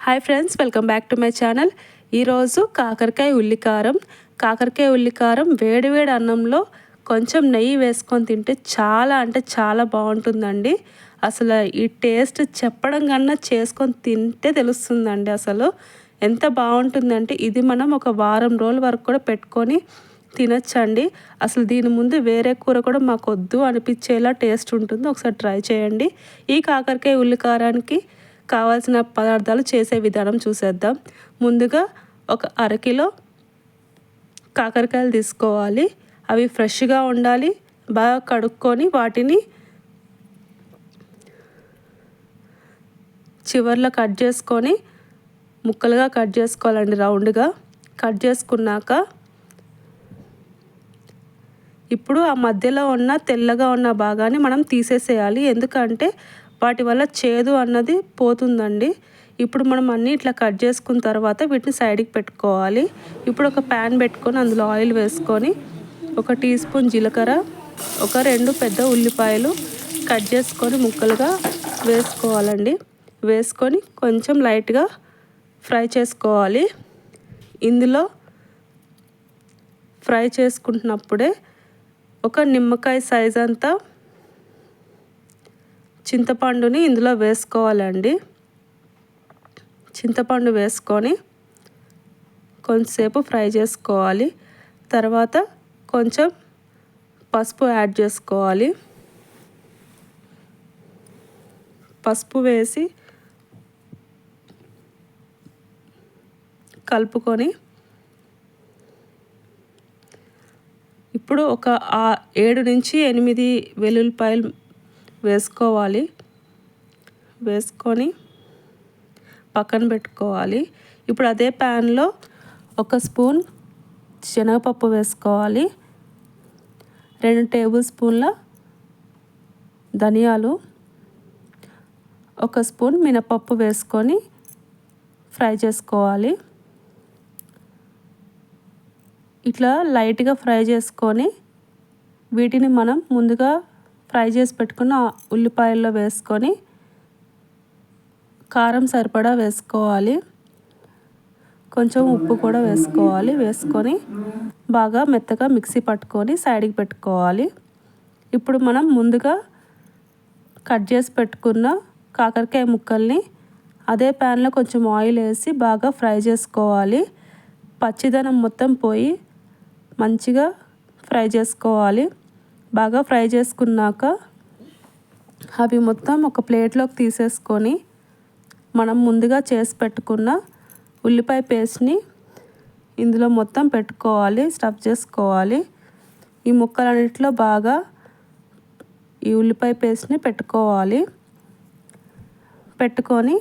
Hi friends, welcome back to my channel. ఈరోజు కాకరకాయ ఉల్లికారం వేడివేడి అన్నంలో కొంచెం నెయ్యి వేసుకొని తింటే చాలా అంటే చాలా బాగుంటుందండి. అసలు ఈ టేస్ట్ చెప్పడం కన్నా చేసుకొని తింటే తెలుస్తుందండి అసలు ఎంత బాగుంటుందంటే. ఇది మనం ఒక వారం రోజుల వరకు కూడా పెట్టుకొని తినచ్చండి. అసలు దీని ముందు వేరే కూర కూడా మాకు వద్దు అనిపించేలా టేస్ట్ ఉంటుంది. ఒకసారి ట్రై చేయండి. ఈ కాకరకాయ ఉల్లికారానికి కావాల్సిన పదార్థాలు చేసే విధానం చూసేద్దాం. ముందుగా ఒక అరకిలో కాకరకాయలు తీసుకోవాలి. అవి ఫ్రెష్గా ఉండాలి. బాగా కడుక్కొని వాటిని చివర్లో కట్ చేసుకొని ముక్కలుగా కట్ చేసుకోవాలండి. రౌండ్గా కట్ చేసుకున్నాక ఇప్పుడు ఆ మధ్యలో ఉన్న తెల్లగా ఉన్న భాగాన్ని మనం తీసేసేయాలి. ఎందుకంటే వాటి వల్ల చేదు అన్నది పోతుందండి. ఇప్పుడు మనం అన్నీ ఇట్లా కట్ చేసుకున్న తర్వాత వీటిని సైడ్కి పెట్టుకోవాలి. ఇప్పుడు ఒక ప్యాన్ పెట్టుకొని అందులో ఆయిల్ వేసుకొని 1 టీ స్పూన్ జీలకర్ర, ఒక 2 పెద్ద ఉల్లిపాయలు కట్ చేసుకొని ముక్కలుగా వేసుకోవాలండి. వేసుకొని కొంచెం లైట్గా ఫ్రై చేసుకోవాలి. ఇందులో ఫ్రై చేసుకుంటున్నప్పుడే ఒక నిమ్మకాయ సైజ్ అంతా చింతపండుని ఇందులో వేసుకోవాలండి. చింతపండు వేసుకొని కొంచెంసేపు ఫ్రై చేసుకోవాలి. తర్వాత కొంచెం పసుపు యాడ్ చేసుకోవాలి. పసుపు వేసి కలుపుకొని ఇప్పుడు ఒక 7 నుంచి 8 వెల్లుల్లిపాయలు వేసుకోవాలి. వేసుకొని పక్కన పెట్టుకోవాలి. ఇప్పుడు అదే ప్యాన్లో 1 స్పూన్ శనగపప్పు వేసుకోవాలి. 2 టేబుల్ స్పూన్ల ధనియాలు, 1 స్పూన్ మినపప్పు వేసుకొని ఫ్రై చేసుకోవాలి. ఇట్లా లైట్గా ఫ్రై చేసుకొని వీటిని మనం ముందుగా ఫ్రై చేసి పెట్టుకున్న ఉల్లిపాయల్లో వేసుకొని కారం సరిపడా వేసుకోవాలి. కొంచెం ఉప్పు కూడా వేసుకోవాలి. వేసుకొని బాగా మెత్తగా మిక్సీ పట్టుకొని సైడ్కి పెట్టుకోవాలి. ఇప్పుడు మనం ముందుగా కట్ చేసి పెట్టుకున్న కాకరకాయ ముక్కల్ని అదే ప్యాన్లో కొంచెం ఆయిల్ వేసి బాగా ఫ్రై చేసుకోవాలి. పచ్చిదనం మొత్తం పోయి మంచిగా ఫ్రై చేసుకోవాలి. బాగా ఫ్రై చేసుకున్నాక అవి మొత్తం ఒక ప్లేట్లోకి తీసేసుకొని మనం ముందుగా చేసి పెట్టుకున్న ఉల్లిపాయ పేస్ట్ని ఇందులో మొత్తం పెట్టుకోవాలి. స్టఫ్ చేసుకోవాలి. ఈ ముక్కలన్నిటిలో బాగా ఈ ఉల్లిపాయ పేస్ట్ని పెట్టుకోవాలి. పెట్టుకొని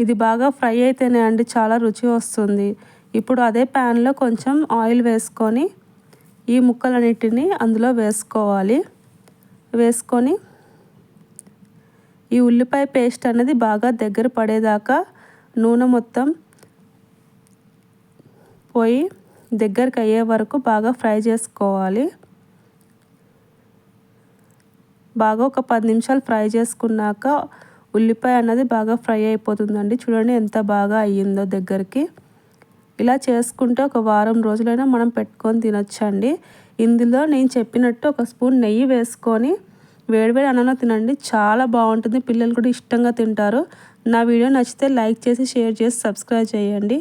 ఇది బాగా ఫ్రై అయితేనే అండి చాలా రుచి వస్తుంది. ఇప్పుడు అదే ప్యాన్లో కొంచెం ఆయిల్ వేసుకొని ఈ ముక్కలన్నిటిని అందులో వేసుకోవాలి. వేసుకొని ఈ ఉల్లిపాయ పేస్ట్ అనేది బాగా దగ్గర పడేదాకా నూనె మొత్తం పోయి దగ్గరికి అయ్యే వరకు బాగా ఫ్రై చేసుకోవాలి. బాగా ఒక 10 నిమిషాలు ఫ్రై చేసుకున్నాక ఉల్లిపాయ అన్నది బాగా ఫ్రై అయిపోతుందండి. చూడండి ఎంత బాగా అయ్యిందో దగ్గరికి. ఇలా చేసుకుంటే ఒక వారం రోజులైనా మనం పెట్టుకొని తినొచ్చండి. ఇందులో నేను చెప్పినట్టు 1 స్పూన్ నెయ్యి వేసుకొని వేడివేడి అన్నంలో తినండి. చాలా బాగుంటుంది. పిల్లలు కూడా ఇష్టంగా తింటారు. నా వీడియో నచ్చితే లైక్ చేసి, షేర్ చేసి, సబ్స్క్రైబ్ చేయండి.